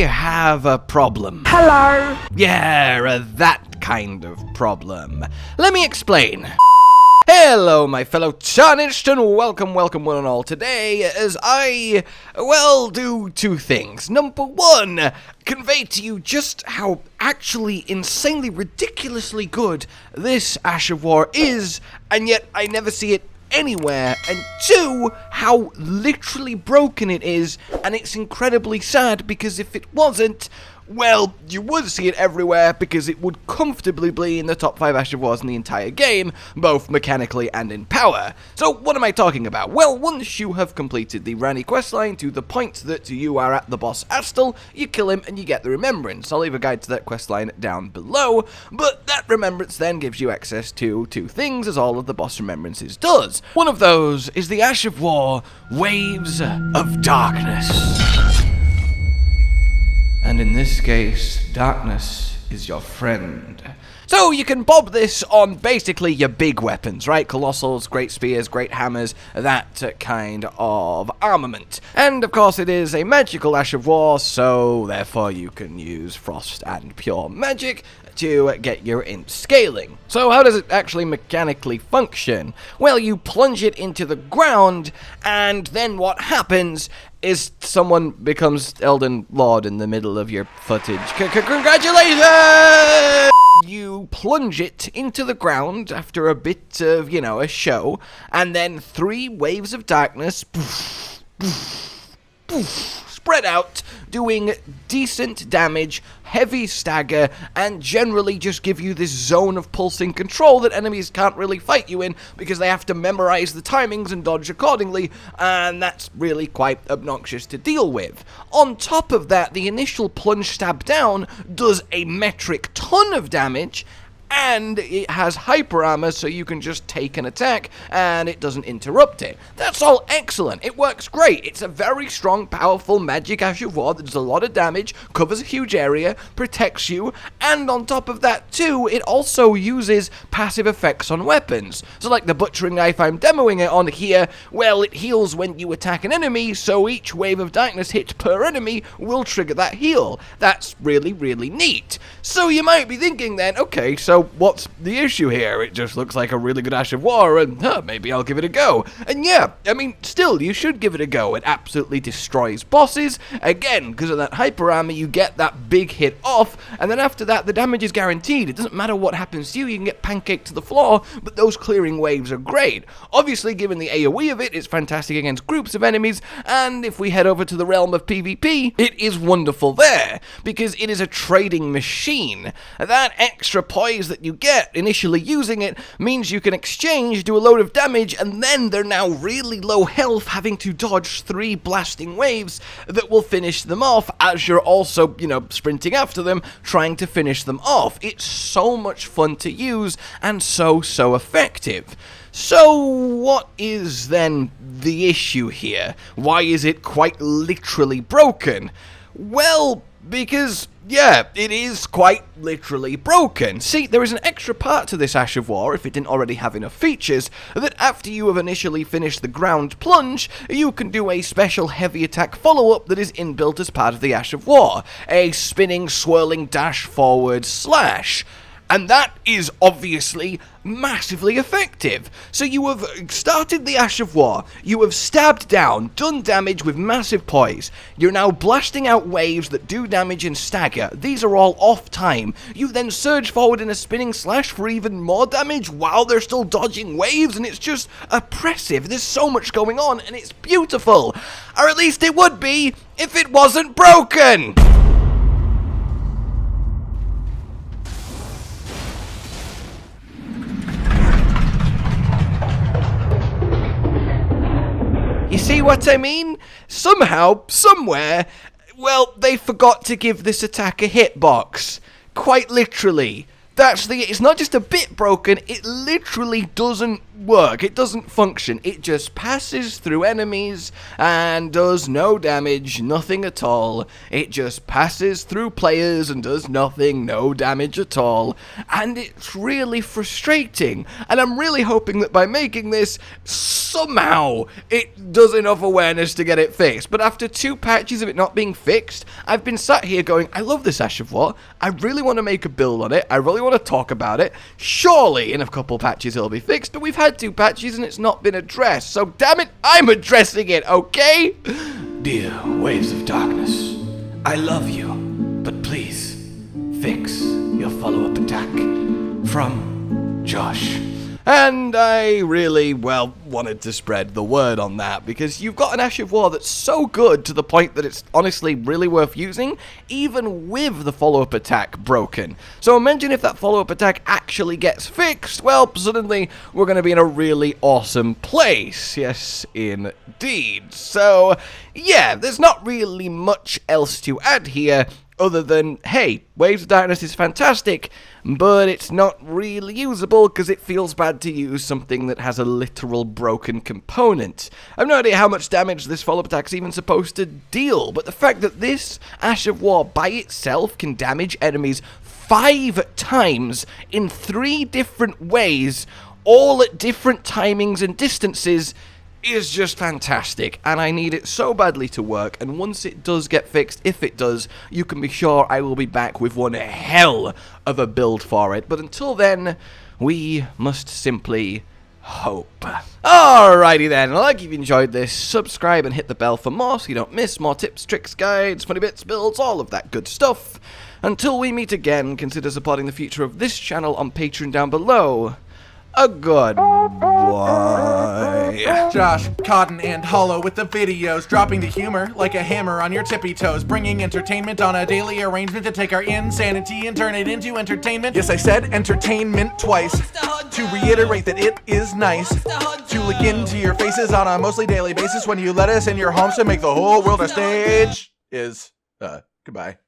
have a problem. Hello. Yeah, that kind of problem. Let me explain. Hello, my fellow tarnished, and welcome one and all today, as I, do two things. Number one, convey to you just how actually insanely, ridiculously good this Ash of War is, and yet I never see it anywhere, and two, how literally broken it is, and it's incredibly sad, because if it wasn't, well, you would see it everywhere, because it would comfortably be in the top 5 Ash of Wars in the entire game, both mechanically and in power. So, what am I talking about? Well, once you have completed the Ranni questline to the point that you are at the boss Astel, you kill him and you get the Remembrance. I'll leave a guide to that questline down below, but that Remembrance then gives you access to two things, as all of the boss Remembrances does. One of those is the Ash of War Waves of Darkness. And in this case, darkness is your friend. So you can bob this on basically your big weapons, right? Colossals, great spears, great hammers, that kind of armament. And of course it is a magical Ash of War, so therefore you can use frost and pure magic to get your int scaling. So how does it actually mechanically function? Well, you plunge it into the ground, and then what happens is someone becomes Elden Lord in the middle of your footage. Congratulations! You plunge it into the ground after a bit of, a show, and then 3 waves of darkness spread out, doing decent damage, heavy stagger, and generally just give you this zone of pulsing control that enemies can't really fight you in because they have to memorize the timings and dodge accordingly, and that's really quite obnoxious to deal with. On top of that, the initial plunge stab down does a metric ton of damage, and it has hyper armor, so you can just take an attack and it doesn't interrupt it. That's all excellent. It works great. It's a very strong, powerful magic Ash of War that does a lot of damage, covers a huge area, protects you, and on top of that too, it also uses passive effects on weapons. So like the butchering knife I'm demoing it on here, well, it heals when you attack an enemy, so each wave of darkness hit per enemy will trigger that heal. That's really, really neat. So you might be thinking then, okay, so what's the issue here? It just looks like a really good Ash of War, and maybe I'll give it a go. And yeah, I mean, still, you should give it a go. It absolutely destroys bosses. Again, because of that hyper armor, you get that big hit off, and then after that, the damage is guaranteed. It doesn't matter what happens to you, you can get pancaked to the floor, but those clearing waves are great. Obviously, given the AoE of it, it's fantastic against groups of enemies, and if we head over to the realm of PvP, it is wonderful there, because it is a trading machine. That extra poise that you get initially using it means you can exchange, do a load of damage, and then they're now really low health, having to dodge 3 blasting waves that will finish them off as you're also, sprinting after them, trying to finish them off. It's so much fun to use and so effective. So, what is then the issue here? Why is it quite literally broken? Well, because yeah, it is quite literally broken. See, there is an extra part to this Ash of War, if it didn't already have enough features, that after you have initially finished the ground plunge, you can do a special heavy attack follow-up that is inbuilt as part of the Ash of War. A spinning, swirling dash forward slash. And that is obviously massively effective. So you have started the Ash of War, you have stabbed down, done damage with massive poise, you're now blasting out waves that do damage and stagger. These are all off time. You then surge forward in a spinning slash for even more damage while they're still dodging waves, and it's just oppressive. There's so much going on, and it's beautiful. Or at least it would be if it wasn't broken. You see what I mean? Somehow, somewhere, well, they forgot to give this attack a hitbox. Quite literally. It's not just a bit broken, it literally doesn't work. It doesn't function. It just passes through enemies and does no damage, nothing at all. It just passes through players and does nothing, no damage at all. And it's really frustrating. And I'm really hoping that by making this, somehow it does enough awareness to get it fixed. But after 2 patches of it not being fixed, I've been sat here going, I love this Ash of War. I really want to make a build on it. I really want to talk about it. Surely in a couple patches it'll be fixed, but we've had 2 patches and it's not been addressed. So damn it, I'm addressing it, okay? Dear Waves of Darkness, I love you, but please fix your follow-up attack. From Josh. And I really, well, wanted to spread the word on that, because you've got an Ash of War that's so good to the point that it's honestly really worth using, even with the follow-up attack broken. So imagine if that follow-up attack actually gets fixed, well, suddenly we're going to be in a really awesome place. Yes, indeed. So, yeah, there's not really much else to add here, other than, hey, Waves of Darkness is fantastic, but it's not really usable because it feels bad to use something that has a literal broken component. I have no idea how much damage this follow-up attack's even supposed to deal, but the fact that this Ash of War by itself can damage enemies 5 times in 3 different ways, all at different timings and distances, is just fantastic, and I need it so badly to work. And once it does get fixed, if it does, you can be sure I will be back with one hell of a build for it. But until then, we must simply hope. Alrighty then, like if you enjoyed this, subscribe and hit the bell for more so you don't miss more tips, tricks, guides, funny bits, builds, all of that good stuff. Until we meet again, consider supporting the future of this channel on Patreon down below. A good boy. Josh, Cotton, and Hollow with the videos, dropping the humor like a hammer on your tippy toes, bringing entertainment on a daily arrangement to take our insanity and turn it into entertainment. Yes, I said entertainment twice, to reiterate that it is nice to look into your faces on a mostly daily basis when you let us in your homes to make the whole world a stage. Goodbye.